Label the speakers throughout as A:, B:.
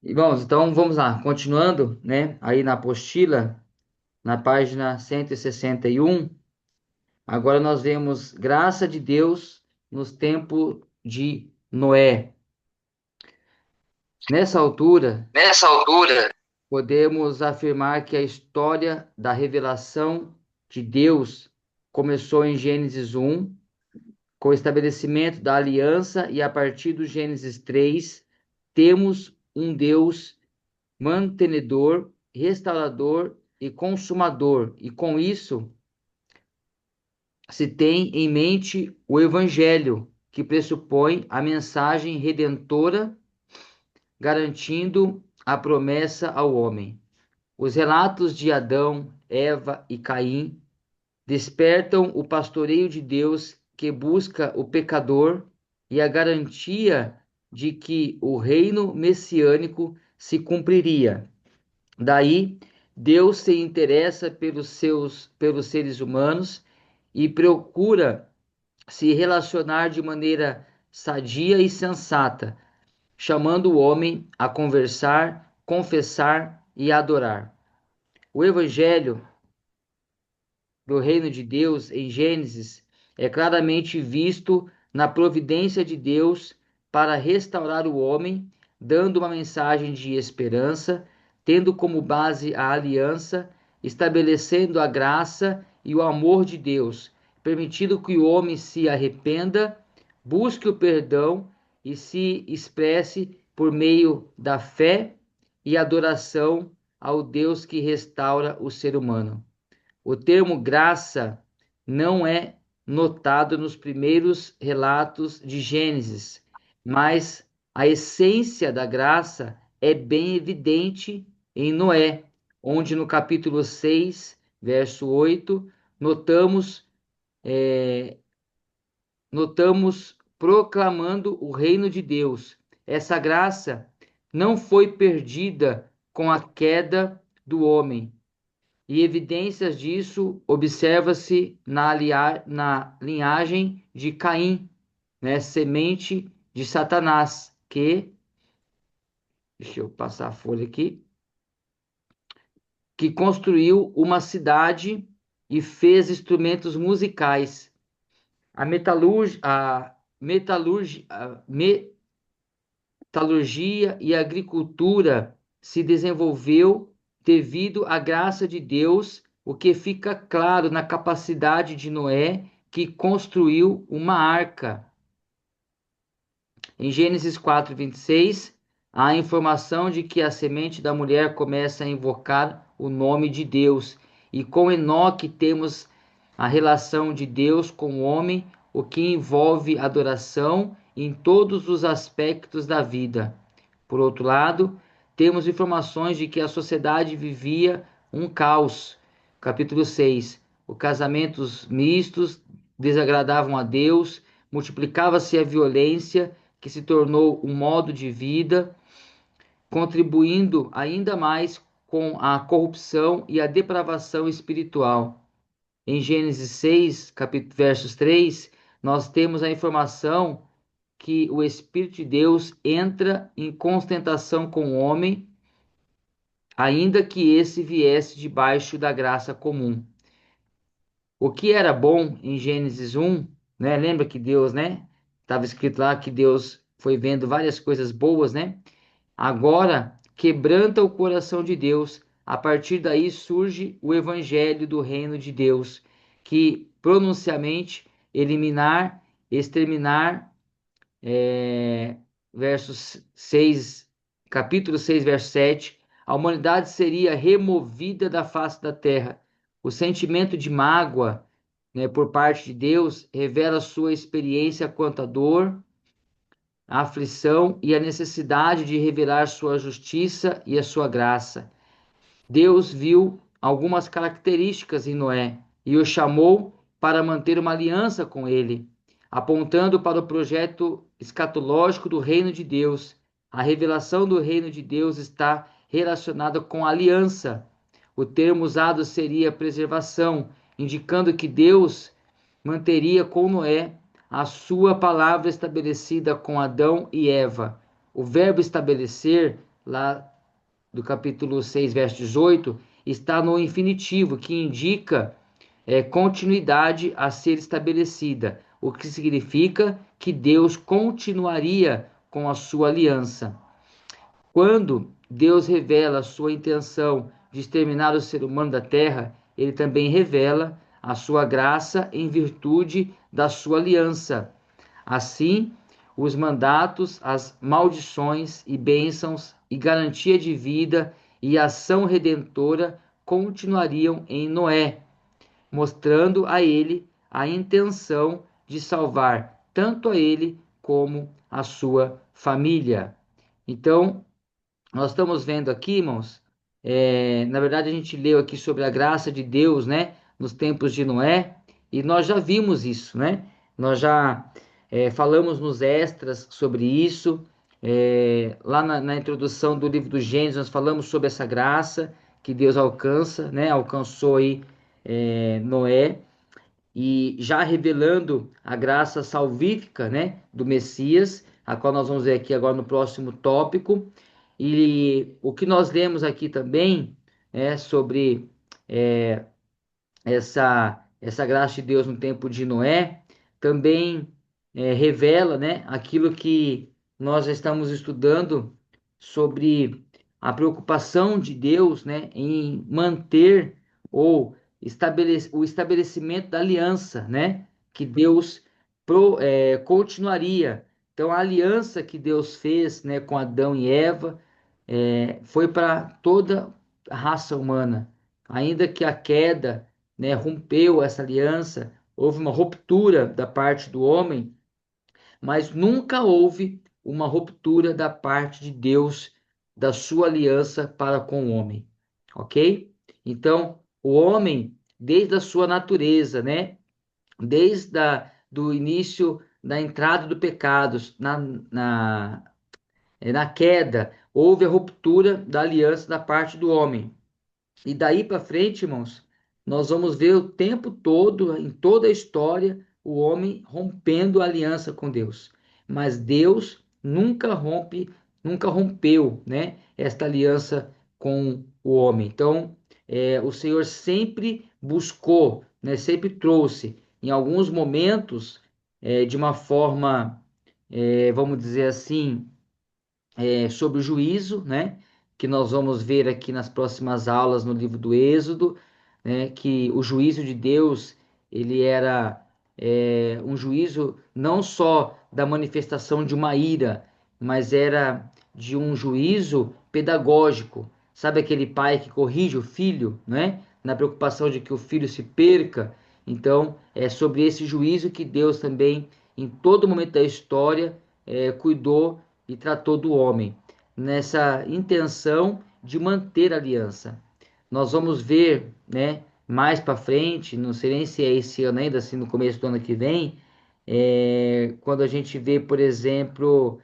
A: Irmãos, então vamos lá, continuando, né? Aí na apostila, na página 161, agora nós vemos graça de Deus nos tempos de Noé. Nessa altura,
B: Nessa altura,
A: podemos afirmar que a história da revelação de Deus começou em Gênesis 1, com o estabelecimento da aliança, e a partir do Gênesis 3, temos um Deus mantenedor, restaurador e consumador. E com isso se tem em mente o Evangelho, que pressupõe a mensagem redentora, garantindo a promessa ao homem. Os relatos de Adão, Eva e Caim despertam o pastoreio de Deus que busca o pecador e a garantia de que o reino messiânico se cumpriria. Daí, Deus se interessa pelos seres humanos e procura se relacionar de maneira sadia e sensata, chamando o homem a conversar, confessar e adorar. O evangelho do reino de Deus em Gênesis é claramente visto na providência de Deus para restaurar o homem, dando uma mensagem de esperança, tendo como base a aliança, estabelecendo a graça e o amor de Deus, permitindo que o homem se arrependa, busque o perdão e se expresse por meio da fé e adoração ao Deus que restaura o ser humano. O termo graça não é notado nos primeiros relatos de Gênesis, mas a essência da graça é bem evidente em Noé, onde no capítulo 6, verso 8, notamos, notamos proclamando o reino de Deus. Essa graça não foi perdida com a queda do homem, e evidências disso observa-se na linhagem de Caim, né, semente de Satanás, deixa eu passar a folha aqui, que construiu uma cidade e fez instrumentos musicais. A metalurgia e a agricultura se desenvolveu devido à graça de Deus, o que fica claro na capacidade de Noé, que construiu uma arca. Em Gênesis 4:26, há a informação de que a semente da mulher começa a invocar o nome de Deus. E com Enoque temos a relação de Deus com o homem, o que envolve adoração em todos os aspectos da vida. Por outro lado, temos informações de que a sociedade vivia um caos. Capítulo 6. Os casamentos mistos desagradavam a Deus, multiplicava-se a violência, que se tornou um modo de vida, contribuindo ainda mais com a corrupção e a depravação espiritual. Em Gênesis 6, versos 3, nós temos a informação que o Espírito de Deus entra em constentação com o homem, ainda que esse viesse debaixo da graça comum. O que era bom em Gênesis 1, né? Lembra que Deus, né? Estava escrito lá que Deus foi vendo várias coisas boas, né? Agora quebranta o coração de Deus. A partir daí surge o evangelho do reino de Deus, que pronunciamente eliminar, exterminar, é, versos 6, capítulo 6, verso 7, a humanidade seria removida da face da terra. O sentimento de mágoa, né, por parte de Deus revela sua experiência quanto à dor, a aflição e a necessidade de revelar sua justiça e a sua graça. Deus viu algumas características em Noé e o chamou para manter uma aliança com ele, apontando para o projeto escatológico do reino de Deus. A revelação do reino de Deus está relacionada com a aliança. O termo usado seria preservação, indicando que Deus manteria com Noé a sua palavra estabelecida com Adão e Eva. O verbo estabelecer lá do capítulo 6, verso 18, está no infinitivo, que indica continuidade a ser estabelecida, o que significa que Deus continuaria com a sua aliança. Quando Deus revela a sua intenção de exterminar o ser humano da terra, ele também revela a sua graça em virtude da sua aliança. Assim, os mandatos, as maldições e bênçãos e garantia de vida e ação redentora continuariam em Noé, mostrando a ele a intenção de salvar tanto a ele como a sua família. Então, nós estamos vendo aqui, irmãos, na verdade a gente leu aqui sobre a graça de Deus, né, nos tempos de Noé, e nós já vimos isso, né? Nós já falamos nos extras sobre isso, lá na introdução do livro do Gênesis, nós falamos sobre essa graça que Deus alcança, né? Alcançou aí Noé, e já revelando a graça salvífica, né, do Messias, a qual nós vamos ver aqui agora no próximo tópico. E o que nós lemos aqui também é sobre é, essa graça de Deus no tempo de Noé, também revela, né, aquilo que nós já estamos estudando sobre a preocupação de Deus, né, em manter ou o estabelecimento da aliança, né, que Deus continuaria. Então, a aliança que Deus fez, né, com Adão e Eva foi para toda a raça humana, ainda que a queda, né, rompeu essa aliança, houve uma ruptura da parte do homem, mas nunca houve uma ruptura da parte de Deus, da sua aliança para com o homem, ok? Então, o homem, desde a sua natureza, né, do início da entrada do pecado, na queda, houve a ruptura da aliança da parte do homem. E daí para frente, irmãos, nós vamos ver o tempo todo, em toda a história, o homem rompendo a aliança com Deus. Mas Deus nunca rompeu, né, esta aliança com o homem. Então, o Senhor sempre buscou, né, sempre trouxe, em alguns momentos, de uma forma, vamos dizer assim, sobre o juízo, né? Que nós vamos ver aqui nas próximas aulas no livro do Êxodo, né? Que o juízo de Deus ele era um juízo não só da manifestação de uma ira, mas era de um juízo pedagógico. Sabe aquele pai que corrige o filho, né? Na preocupação de que o filho se perca. Então, é sobre esse juízo que Deus também, em todo momento da história, cuidou e tratou do homem, nessa intenção de manter a aliança. Nós vamos ver, né, mais para frente, não sei nem se é esse ano ainda, assim, no começo do ano que vem, quando a gente vê, por exemplo,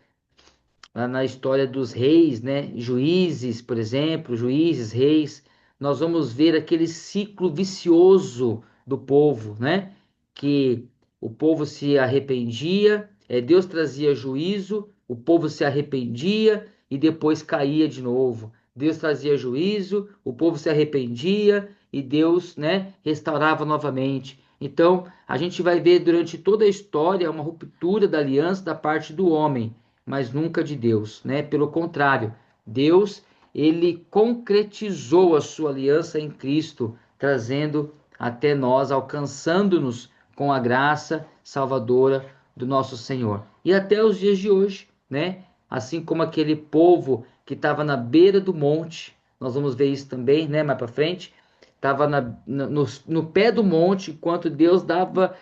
A: lá na história dos reis, né, juízes, por exemplo, juízes, reis, nós vamos ver aquele ciclo vicioso do povo, né, que o povo se arrependia, Deus trazia juízo, o povo se arrependia e depois caía de novo. Deus trazia juízo, o povo se arrependia e Deus, né, restaurava novamente. Então, a gente vai ver durante toda a história uma ruptura da aliança da parte do homem, mas nunca de Deus, né? Pelo contrário, Deus, ele concretizou a sua aliança em Cristo, trazendo até nós, alcançando-nos com a graça salvadora do nosso Senhor. E até os dias de hoje, né? Assim como aquele povo que estava na beira do monte, nós vamos ver isso também, né? Mais para frente, estava no pé do monte, enquanto Deus dava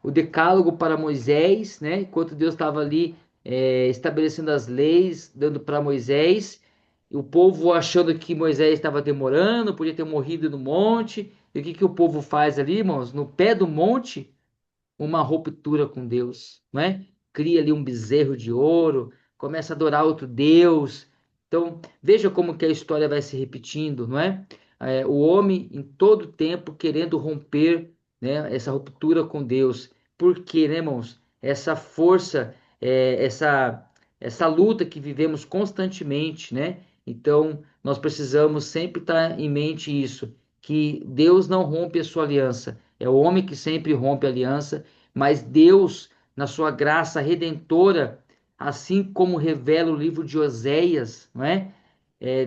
A: o decálogo para Moisés, né? Enquanto Deus estava ali estabelecendo as leis, dando para Moisés, e o povo achando que Moisés estava demorando, podia ter morrido no monte. E o que que o povo faz ali, irmãos? No pé do monte, uma ruptura com Deus, não é? Cria ali um bezerro de ouro, começa a adorar outro Deus. Então, veja como que a história vai se repetindo, não é? O homem em todo tempo querendo romper, né, essa ruptura com Deus. Por quê, né, irmãos? Essa força, essa essa luta que vivemos constantemente, né? Então, nós precisamos sempre estar em mente isso, que Deus não rompe a sua aliança. É o homem que sempre rompe a aliança, mas Deus, na sua graça redentora, assim como revela o livro de Oséias, não é?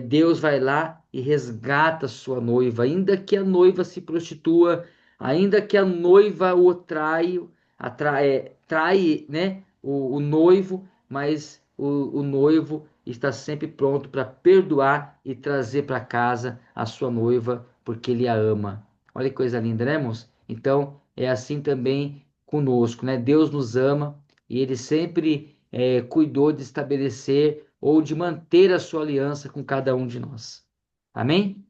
A: Deus vai lá e resgata sua noiva, ainda que a noiva se prostitua, ainda que a noiva o trai, né, o noivo, mas o noivo está sempre pronto para perdoar e trazer para casa a sua noiva, porque ele a ama. Olha que coisa linda, né, irmãos? Então, é assim também conosco, né? Deus nos ama e ele sempre cuidou de estabelecer ou de manter a sua aliança com cada um de nós. Amém?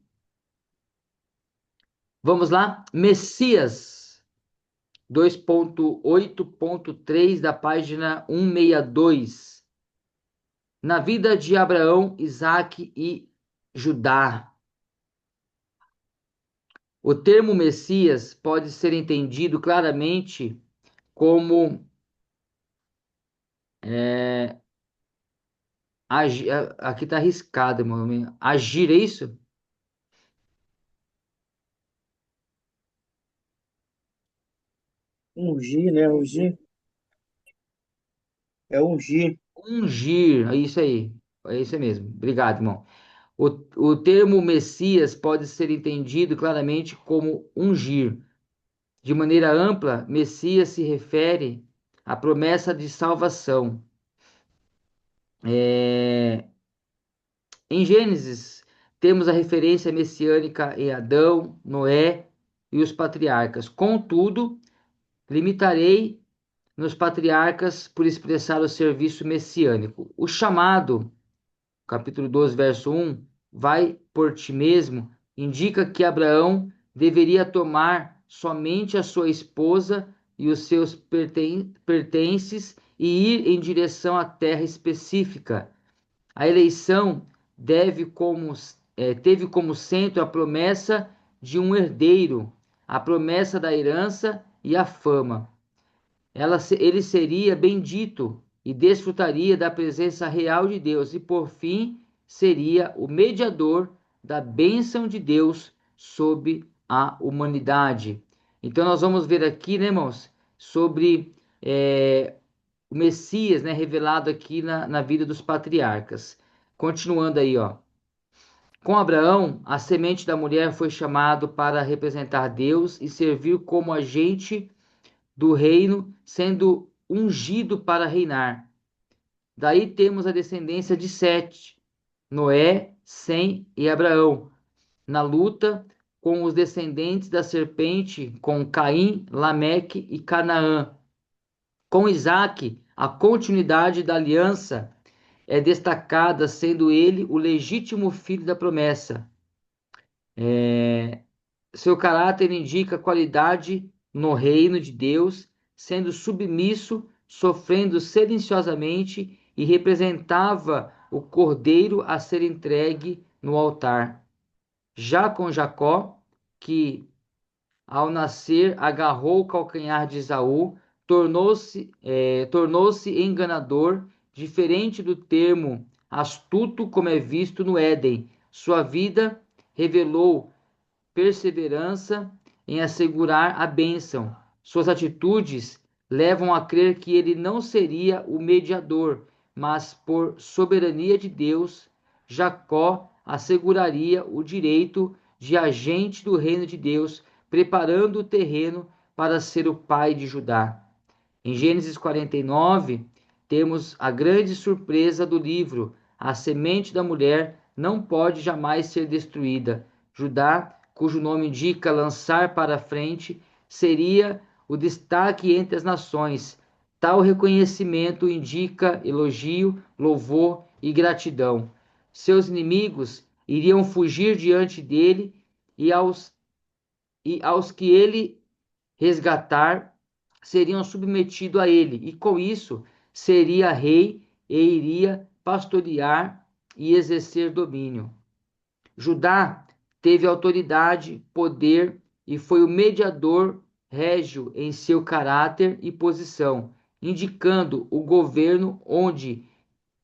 A: Vamos lá? Messias 2.8.3 da página 162. Na vida de Abraão, Isaque e Judá. O termo Messias pode ser entendido claramente como é, aqui está arriscado, irmão. Agir, é isso?
B: Ungir, né? Ungir é ungir.
A: Ungir, é isso aí. É isso mesmo. Obrigado, irmão. O, o termo Messias pode ser entendido claramente como ungir. De maneira ampla, Messias se refere à promessa de salvação. Em Gênesis, temos a referência messiânica em Adão, Noé e os patriarcas. Contudo, limitarei nos patriarcas por expressar o serviço messiânico. O chamado capítulo 12, verso 1, vai por ti mesmo, indica que Abraão deveria tomar somente a sua esposa e os seus pertences e ir em direção à terra específica. A eleição teve como centro a promessa de um herdeiro, a promessa da herança e a fama. Ele seria bendito e desfrutaria da presença real de Deus, e por fim seria o mediador da bênção de Deus sobre a humanidade. Então nós vamos ver aqui, né, irmãos, sobre o Messias, né, revelado aqui na vida dos patriarcas. Continuando aí, ó. Com Abraão, a semente da mulher foi chamado para representar Deus e servir como agente do reino, sendo ungido para reinar. Daí temos a descendência de Sete, Noé, Sem e Abraão, na luta com os descendentes da serpente, com Caim, Lameque e Canaã. Com Isaac, a continuidade da aliança é destacada, sendo ele o legítimo filho da promessa. Seu caráter indica qualidade no reino de Deus, sendo submisso, sofrendo silenciosamente e representava o cordeiro a ser entregue no altar. Já com Jacó, que ao nascer agarrou o calcanhar de Esaú, tornou-se enganador, diferente do termo astuto como é visto no Éden. Sua vida revelou perseverança em assegurar a bênção. Suas atitudes levam a crer que ele não seria o mediador, mas por soberania de Deus, Jacó asseguraria o direito de agente do reino de Deus, preparando o terreno para ser o pai de Judá. Em Gênesis 49, temos a grande surpresa do livro: a semente da mulher não pode jamais ser destruída. Judá, cujo nome indica lançar para frente, seria o destaque entre as nações. Tal reconhecimento indica elogio, louvor e gratidão. Seus inimigos iriam fugir diante dele e aos que ele resgatar seriam submetidos a ele, e com isso seria rei e iria pastorear e exercer domínio. Judá teve autoridade, poder e foi o mediador régio em seu caráter e posição, indicando o governo onde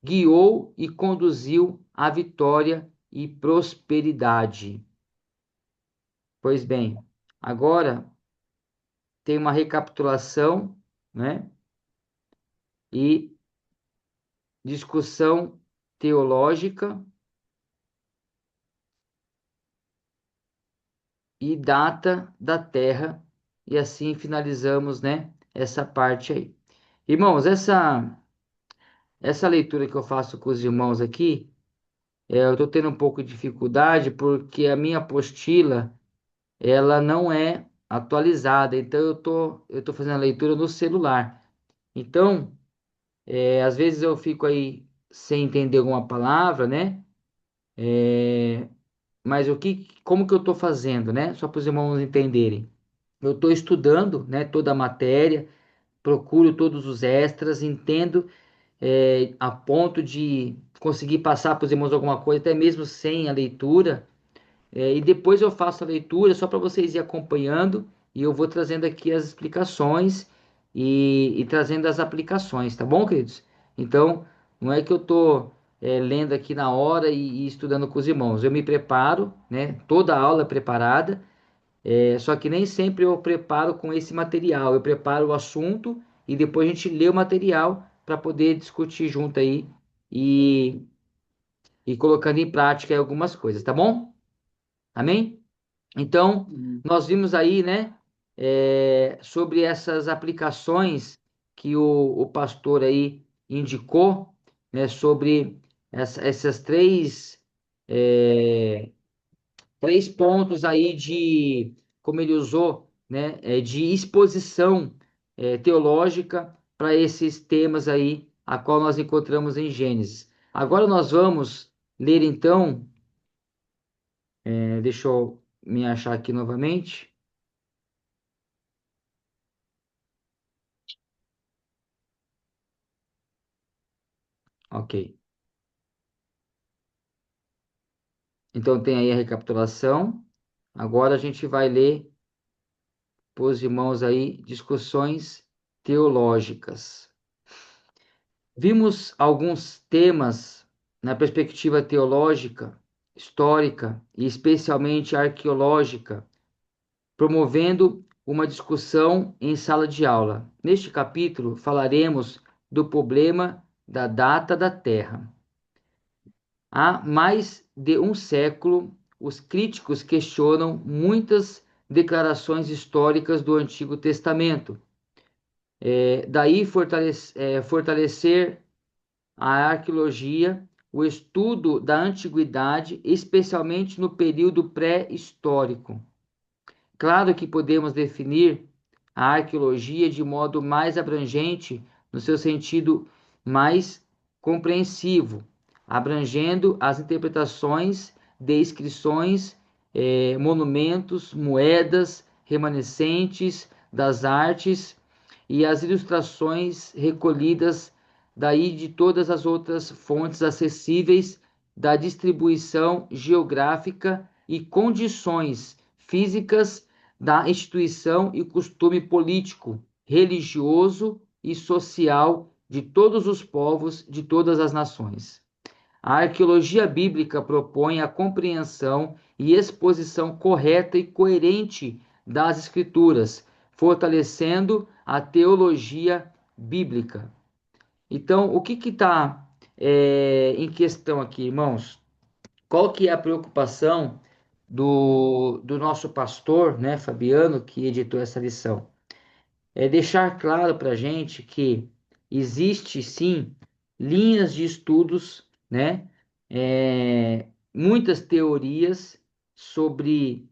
A: guiou e conduziu à vitória e prosperidade. Pois bem, agora tem uma recapitulação, né? E discussão teológica e data da Terra, e assim finalizamos, né, essa parte aí. Irmãos, essa leitura que eu faço com os irmãos aqui, eu estou tendo um pouco de dificuldade porque a minha apostila, ela não é atualizada, então eu tô fazendo a leitura no celular. Então, às vezes eu fico aí sem entender alguma palavra, né? Mas como que eu estou fazendo, né? Só para os irmãos entenderem. Eu estou estudando, né, toda a matéria, procuro todos os extras, entendo, a ponto de conseguir passar para os irmãos alguma coisa, até mesmo sem a leitura. E depois eu faço a leitura só para vocês ir acompanhando e eu vou trazendo aqui as explicações e trazendo as aplicações, tá bom, queridos? Então, não é que eu estou lendo aqui na hora e estudando com os irmãos. Eu me preparo, né? Toda a aula é preparada, só que nem sempre eu preparo com esse material. Eu preparo o assunto e depois a gente lê o material para poder discutir junto aí e, e colocando em prática aí algumas coisas, tá bom? Amém? Então,
B: Hum.
A: nós vimos aí, né, sobre essas aplicações que o pastor aí indicou, né, sobre essas é, três pontos aí como ele usou, né, de exposição, teológica para esses temas aí, a qual nós encontramos em Gênesis. Agora nós vamos ler então, deixa eu me achar aqui novamente. Ok. Então tem aí a recapitulação. Agora a gente vai ler para os irmãos aí discussões teológicas. Vimos alguns temas na perspectiva teológica, histórica e especialmente arqueológica, promovendo uma discussão em sala de aula. Neste capítulo falaremos do problema da data da Terra. Há mais de um século, os críticos questionam muitas declarações históricas do Antigo Testamento. Daí fortalecer a arqueologia, o estudo da antiguidade, especialmente no período pré-histórico. Claro que podemos definir a arqueologia de modo mais abrangente, no seu sentido mais compreensivo, abrangendo as interpretações de inscrições, monumentos, moedas, remanescentes das artes e as ilustrações recolhidas daí de todas as outras fontes acessíveis da distribuição geográfica e condições físicas da instituição e costume político, religioso e social de todos os povos, de todas as nações. A arqueologia bíblica propõe a compreensão e exposição correta e coerente das Escrituras, fortalecendo a teologia bíblica. Então, o que está em questão aqui, irmãos? Qual que é a preocupação do nosso pastor, né, Fabiano, que editou essa lição? É deixar claro para a gente que existe sim linhas de estudos, né, muitas teorias sobre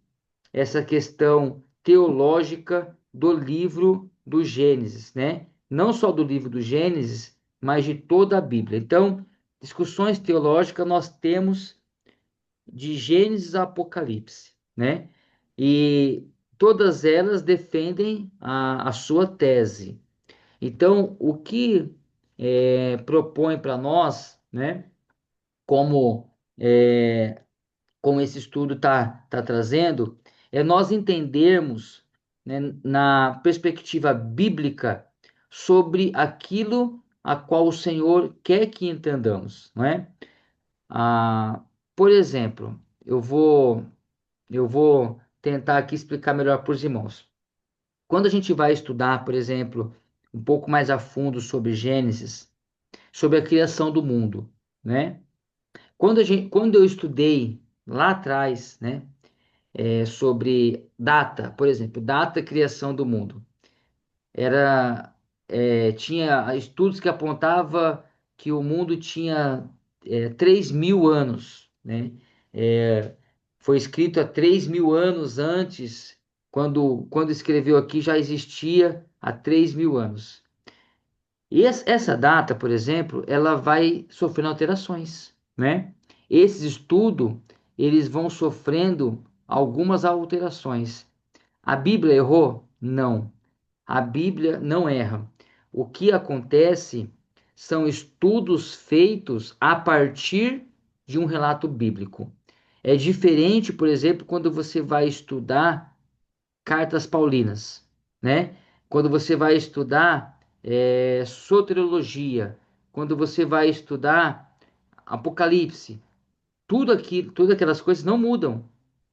A: essa questão teológica do livro do Gênesis, né? Não só do livro do Gênesis, mas de toda a Bíblia. Então, discussões teológicas nós temos de Gênesis a Apocalipse, né? E todas elas defendem a sua tese. Então, o que propõe para nós, né? Como, como esse estudo tá trazendo, é nós entendermos, né, na perspectiva bíblica sobre aquilo a qual o Senhor quer que entendamos, não é? Ah, por exemplo, eu vou tentar aqui explicar melhor para os irmãos. Quando a gente vai estudar, por exemplo, um pouco mais a fundo sobre Gênesis, sobre a criação do mundo, né? Quando eu estudei lá atrás, né, sobre data, por exemplo, data criação do mundo, era tinha estudos que apontava que o mundo tinha 3.000 anos, né? É, foi escrito há 3.000 anos antes, quando escreveu aqui já existia há 3.000 anos. E essa data, por exemplo, ela vai sofrendo alterações, né? Esses estudos, eles vão sofrendo algumas alterações. A Bíblia errou? Não. A Bíblia não erra. O que acontece são estudos feitos a partir de um relato bíblico. É diferente, por exemplo, quando você vai estudar cartas paulinas, né? Quando você vai estudar soteriologia, quando você vai estudar Apocalipse, tudo aquilo, todas aquelas coisas não mudam,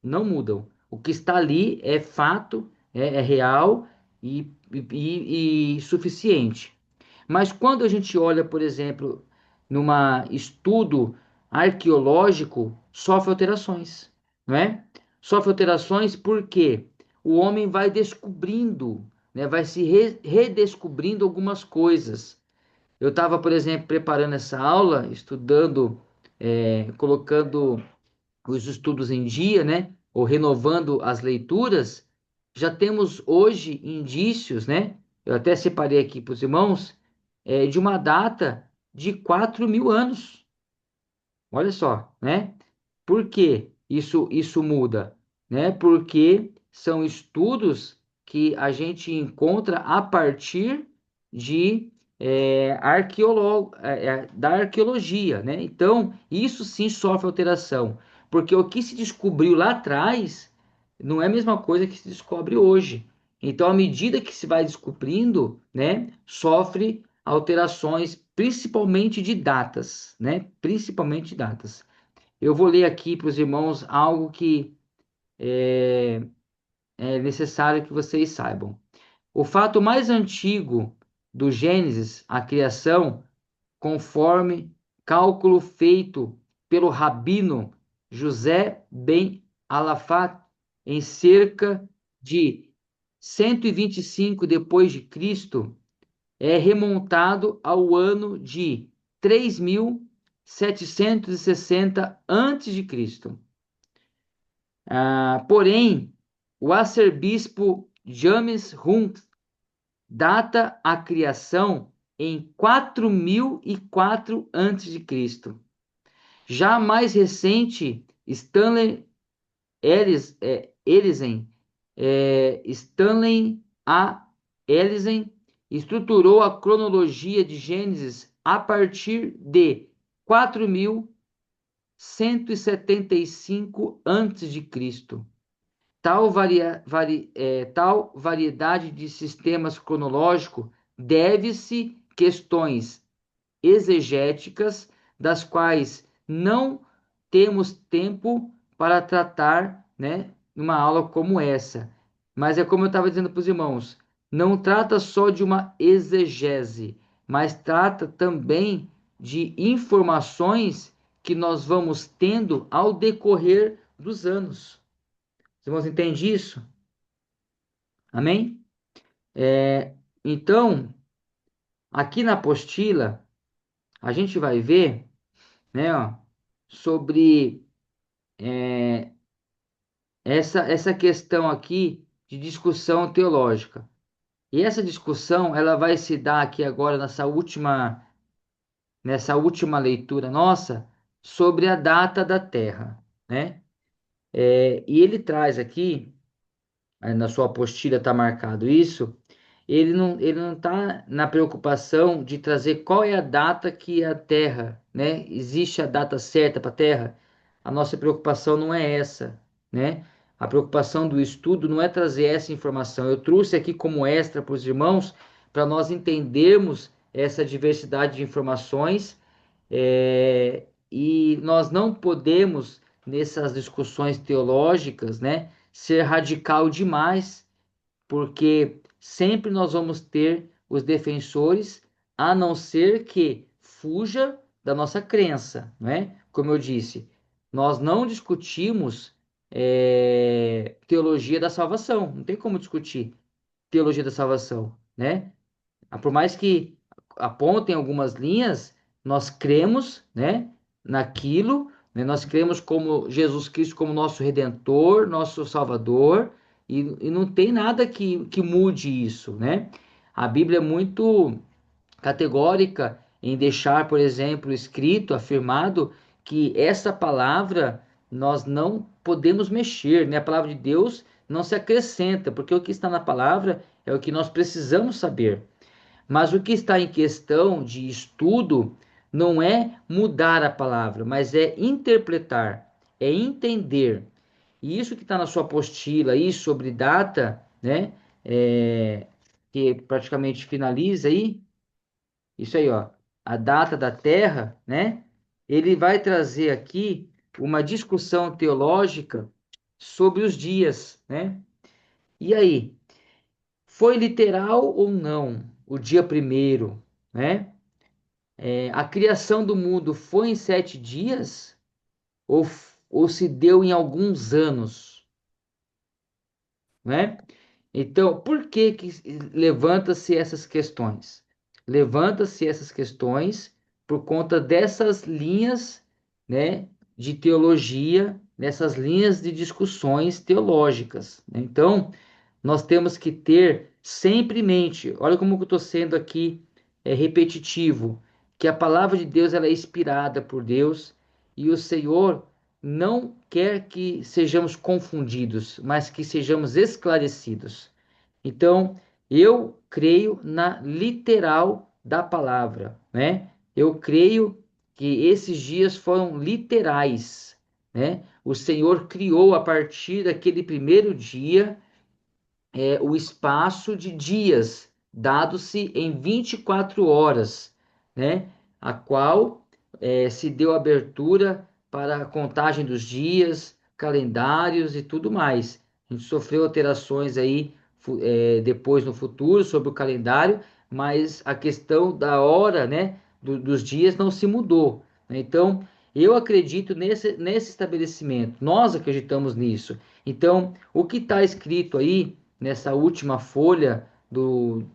A: não mudam. O que está ali é fato, é real e suficiente. Mas quando a gente olha, por exemplo, numa estudo arqueológico, sofre alterações, não é? Sofre alterações porque o homem vai descobrindo, né? Vai se redescobrindo algumas coisas. Eu estava, por exemplo, preparando essa aula, estudando, colocando os estudos em dia, né? Ou renovando as leituras. Já temos hoje indícios, né? Eu até separei aqui para os irmãos, de uma data de 4.000 anos. Olha só, né? Por que isso muda? Né? Porque são estudos que a gente encontra a partir de da arqueologia, né? Então, isso sim sofre alteração, porque o que se descobriu lá atrás não é a mesma coisa que se descobre hoje. Então, à medida que se vai descobrindo, né, sofre alterações, principalmente de datas, né? Principalmente de datas. Eu vou ler aqui para os irmãos algo que é necessário que vocês saibam. O fato mais antigo do Gênesis, a criação, conforme cálculo feito pelo rabino José ben Alafat em cerca de 125 depois de Cristo, é remontado ao ano de 3.760 antes de Cristo. Porém, o arcebispo James Hunt data a criação em 4.004 a.C. Já mais recente, Elisen, Stanley A. Elisen estruturou a cronologia de Gênesis a partir de 4.175 a.C. Tal variedade de sistemas cronológicos deve-se questões exegéticas, das quais não temos tempo para tratar, né, numa aula como essa. Mas é como eu estava dizendo para os irmãos, não trata só de uma exegese, mas trata também de informações que nós vamos tendo ao decorrer dos anos. Os irmãos entendem isso? Amém? Então, aqui na apostila, a gente vai ver, né, ó, sobre essa questão aqui de discussão teológica. E essa discussão, ela vai se dar aqui agora nessa última leitura nossa sobre a data da Terra, né? E ele traz aqui, na sua apostila está marcado isso, ele não está na preocupação de trazer qual é a data que a Terra, né? Existe a data certa para a Terra? A nossa preocupação não é essa, né? A preocupação do estudo não é trazer essa informação. Eu trouxe aqui como extra para os irmãos, para nós entendermos essa diversidade de informações, e nós não podemos, nessas discussões teológicas, né, ser radical demais, porque sempre nós vamos ter os defensores, a não ser que fuja da nossa crença, não é? Como eu disse, nós não discutimos teologia da salvação, não tem como discutir teologia da salvação, né? Por mais que apontem algumas linhas, nós cremos, né, naquilo, né, nós cremos como Jesus Cristo como nosso Redentor, nosso Salvador, e não tem nada que mude isso, né? A Bíblia é muito categórica em deixar, por exemplo, escrito, afirmado, que essa palavra nós não podemos mexer, né? A palavra de Deus não se acrescenta, porque o que está na palavra é o que nós precisamos saber. Mas o que está em questão de estudo não é mudar a palavra, mas é interpretar, é entender. E isso que está na sua apostila aí sobre data, né? é, que praticamente finaliza aí, isso aí, ó, a data da Terra, né? Ele vai trazer aqui uma discussão teológica sobre os dias, né? E aí, foi literal ou não o dia primeiro, né? A criação do mundo foi em 7 dias ou, ou se deu em alguns anos, né? Então, por que que levanta-se essas questões? Levanta-se essas questões por conta dessas linhas, né, de teologia, dessas linhas de discussões teológicas, né? Então, nós temos que ter sempre em mente, olha como eu estou sendo aqui repetitivo, que a palavra de Deus ela é inspirada por Deus e o Senhor não quer que sejamos confundidos, mas que sejamos esclarecidos. Então, eu creio na literal da palavra, né? Eu creio que esses dias foram literais, né? O Senhor criou a partir daquele primeiro dia o espaço de dias, dado-se em 24 horas, né? A qual se deu abertura para a contagem dos dias, calendários e tudo mais. A gente sofreu alterações aí depois no futuro sobre o calendário, mas a questão da hora, né, dos dias não se mudou, né? Então, eu acredito nesse estabelecimento, nós acreditamos nisso. Então, o que está escrito aí nessa última folha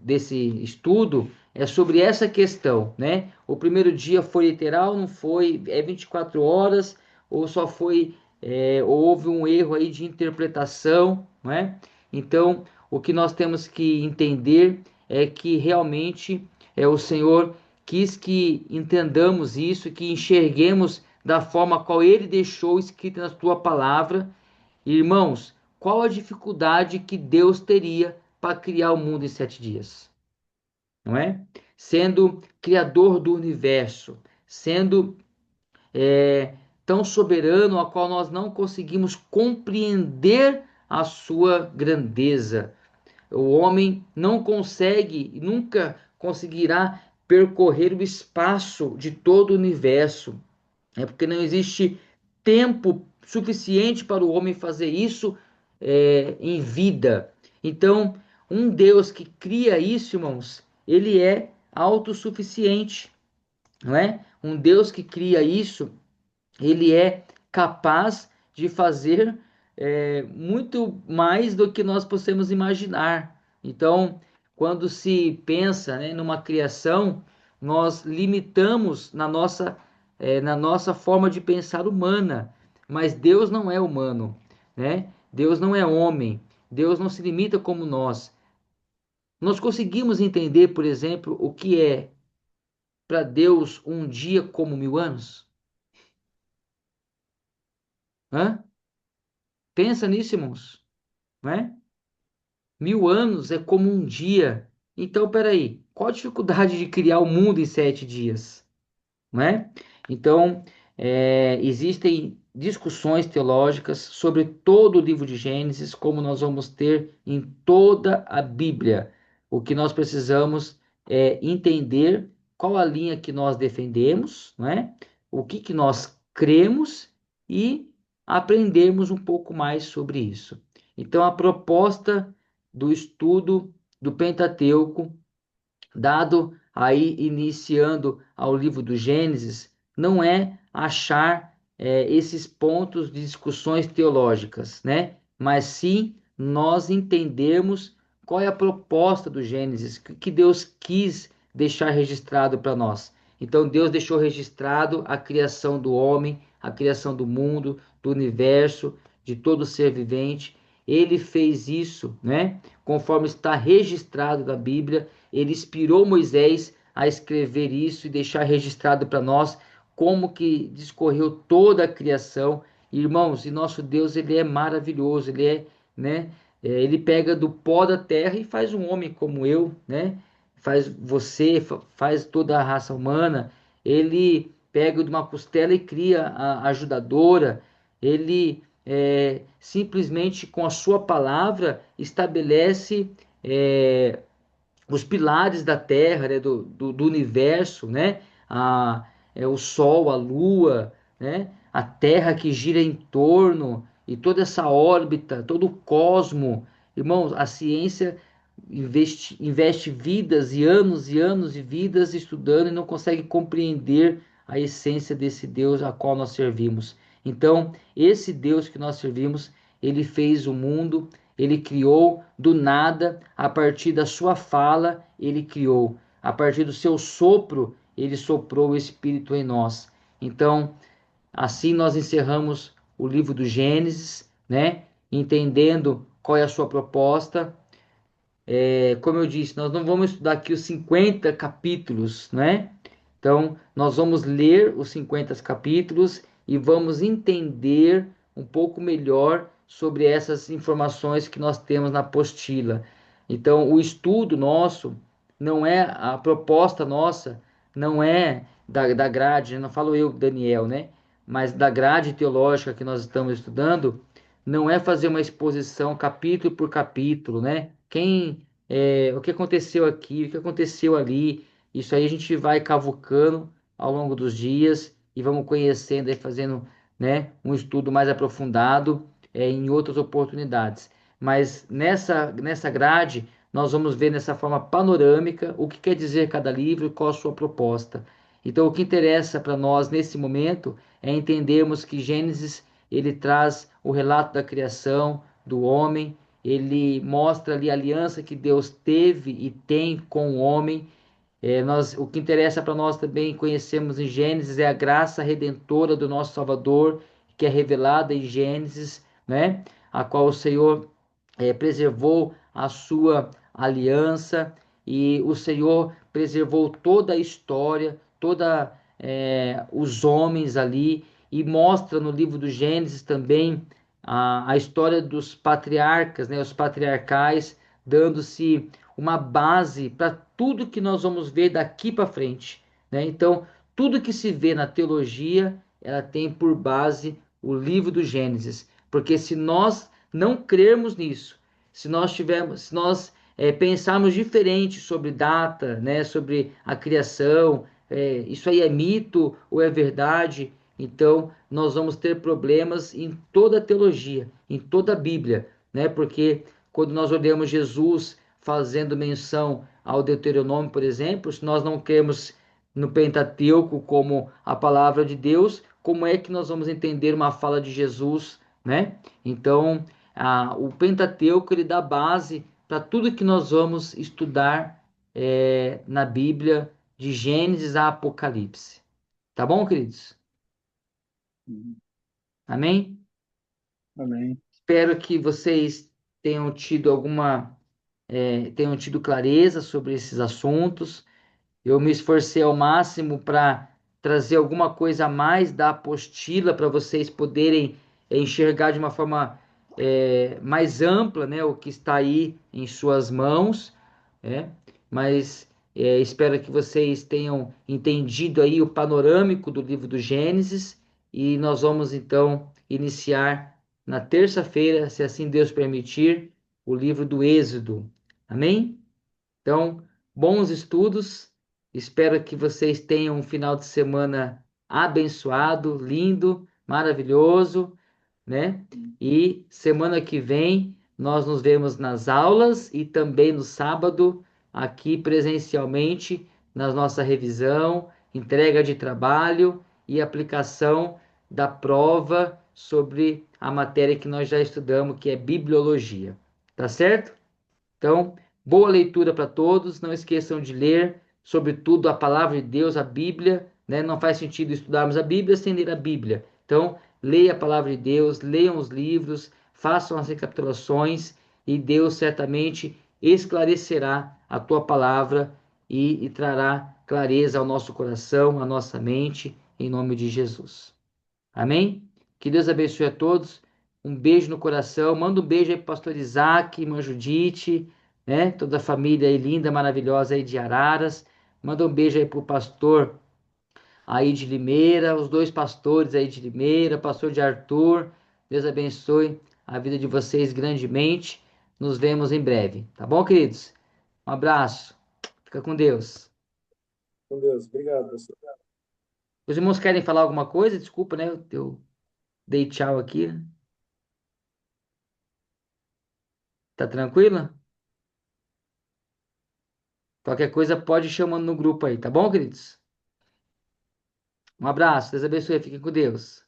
A: desse estudo é sobre essa questão, né? O primeiro dia foi literal, não foi, 24 horas, ou só foi, houve um erro aí de interpretação, né? Então, o que nós temos que entender é que realmente o Senhor quis que entendamos isso, que enxerguemos da forma qual Ele deixou escrita na Sua palavra. Irmãos, qual a dificuldade que Deus teria para criar o mundo em 7 dias? Não é? Sendo criador do universo, sendo tão soberano, a qual nós não conseguimos compreender a sua grandeza. O homem não consegue, nunca conseguirá percorrer o espaço de todo o universo. É porque não existe tempo suficiente para o homem fazer isso em vida. Então, um Deus que cria isso, irmãos, ele é autossuficiente, não é? Um Deus que cria isso, ele é capaz de fazer muito mais do que nós possamos imaginar. Então, quando se pensa, né, numa criação, nós limitamos na nossa forma de pensar humana, mas Deus não é humano, né? Deus não é homem, Deus não se limita como nós. Nós conseguimos entender, por exemplo, o que é para Deus um dia como 1000 anos? Hã? Pensa nisso, irmãos, né? 1000 anos é como um dia. Então, peraí, qual a dificuldade de criar o mundo em 7 dias? Né? Então, existem discussões teológicas sobre todo o livro de Gênesis, como nós vamos ter em toda a Bíblia. O que nós precisamos é entender qual a linha que nós defendemos, não é? O que que nós cremos e aprendermos um pouco mais sobre isso. Então, a proposta do estudo do Pentateuco, dado aí iniciando ao livro do Gênesis, não é achar esses pontos de discussões teológicas, né? Mas sim nós entendermos qual é a proposta do Gênesis, o que Deus quis deixar registrado para nós. Então Deus deixou registrado a criação do homem, a criação do mundo, do universo, de todo ser vivente. Ele fez isso, né? Conforme está registrado na Bíblia, ele inspirou Moisés a escrever isso e deixar registrado para nós como que discorreu toda a criação. Irmãos, e nosso Deus, ele é maravilhoso, ele é, né? Ele pega do pó da terra e faz um homem como eu, né? Faz você, faz toda a raça humana. Ele pega de uma costela e cria a ajudadora. Ele simplesmente com a sua palavra estabelece os pilares da Terra, né, do universo, né? O Sol, a Lua, né? A Terra que gira em torno e toda essa órbita, todo o cosmo. Irmãos, a ciência investe vidas e anos de vidas estudando e não consegue compreender a essência desse Deus a qual nós servimos. Então, esse Deus que nós servimos, ele fez o mundo, ele criou do nada, a partir da sua fala, ele criou. A partir do seu sopro, ele soprou o Espírito em nós. Então, assim nós encerramos o livro do Gênesis, né? Entendendo qual é a sua proposta. Como eu disse, nós não vamos estudar aqui os 50 capítulos, né? Então, nós vamos ler os 50 capítulos e vamos entender um pouco melhor sobre essas informações que nós temos na apostila. Então, o estudo nosso não é a proposta nossa, não é da grade, não falo eu, Daniel, né? Mas da grade teológica que nós estamos estudando, não é fazer uma exposição capítulo por capítulo, né? O que aconteceu aqui, o que aconteceu ali, isso aí a gente vai cavucando ao longo dos dias e vamos conhecendo e fazendo, né, um estudo mais aprofundado em outras oportunidades. Mas nessa grade, nós vamos ver nessa forma panorâmica o que quer dizer cada livro e qual a sua proposta. Então, o que interessa para nós nesse momento é entendermos que Gênesis ele traz o relato da criação do homem, ele mostra ali a aliança que Deus teve e tem com o homem. O que interessa para nós também conhecemos em Gênesis é a graça redentora do nosso Salvador, que é revelada em Gênesis, né? A qual o Senhor preservou a sua aliança e o Senhor preservou toda a história, toda os homens ali e mostra no livro do Gênesis também a história dos patriarcas, né, os patriarcais, dando-se uma base para tudo que nós vamos ver daqui para frente, né? Então, tudo que se vê na teologia, ela tem por base o livro do Gênesis, porque se nós não crermos nisso, se nós pensarmos diferente sobre data, né, sobre a criação, isso aí é mito ou é verdade, então nós vamos ter problemas em toda a teologia, em toda a Bíblia, né? Porque quando nós olhamos Jesus fazendo menção ao Deuteronômio, por exemplo, se nós não cremos no Pentateuco como a palavra de Deus, como é que nós vamos entender uma fala de Jesus, né? Então, o Pentateuco ele dá base para tudo que nós vamos estudar na Bíblia, de Gênesis a Apocalipse. Tá bom, queridos? Amém?
B: Amém.
A: Espero que vocês tenham tido tenham tido clareza sobre esses assuntos. Eu me esforcei ao máximo para trazer alguma coisa a mais da apostila para vocês poderem enxergar de uma forma mais ampla, né, o que está aí em suas mãos, né? Mas espero que vocês tenham entendido aí o panorâmico do livro do Gênesis e nós vamos então iniciar na terça-feira, se assim Deus permitir, o livro do Êxodo. Amém? Então, bons estudos Espero que vocês tenham um final de semana abençoado, lindo, maravilhoso, né? E semana que vem nós nos vemos nas aulas e também no sábado, aqui presencialmente, na nossa revisão, entrega de trabalho e aplicação da prova sobre a matéria que nós já estudamos, que é bibliologia. Tá certo? Então, boa leitura para todos. Não esqueçam de ler, sobretudo, a palavra de Deus, a Bíblia, né? Não faz sentido estudarmos a Bíblia sem ler a Bíblia. Então, leia a palavra de Deus, leiam os livros, façam as recapitulações e Deus certamente esclarecerá a tua palavra e trará clareza ao nosso coração, à nossa mente, em nome de Jesus. Amém? Que Deus abençoe a todos. Um beijo no coração. Manda um beijo aí pro pastor Isaac, irmã Judite, né? Toda a família aí linda, maravilhosa aí de Araras. Manda um beijo aí pro pastor aí de Limeira, os dois pastores aí de Limeira, pastor de Arthur. Deus abençoe a vida de vocês grandemente. Nos vemos em breve, tá bom, queridos? Um abraço. Fica com Deus.
B: Com Deus. Obrigado, pastor.
A: Os irmãos querem falar alguma coisa? Desculpa, né? Eu dei tchau aqui. Tá tranquilo? Qualquer coisa pode ir chamando no grupo aí, tá bom, queridos? Um abraço, Deus abençoe, fiquem com Deus.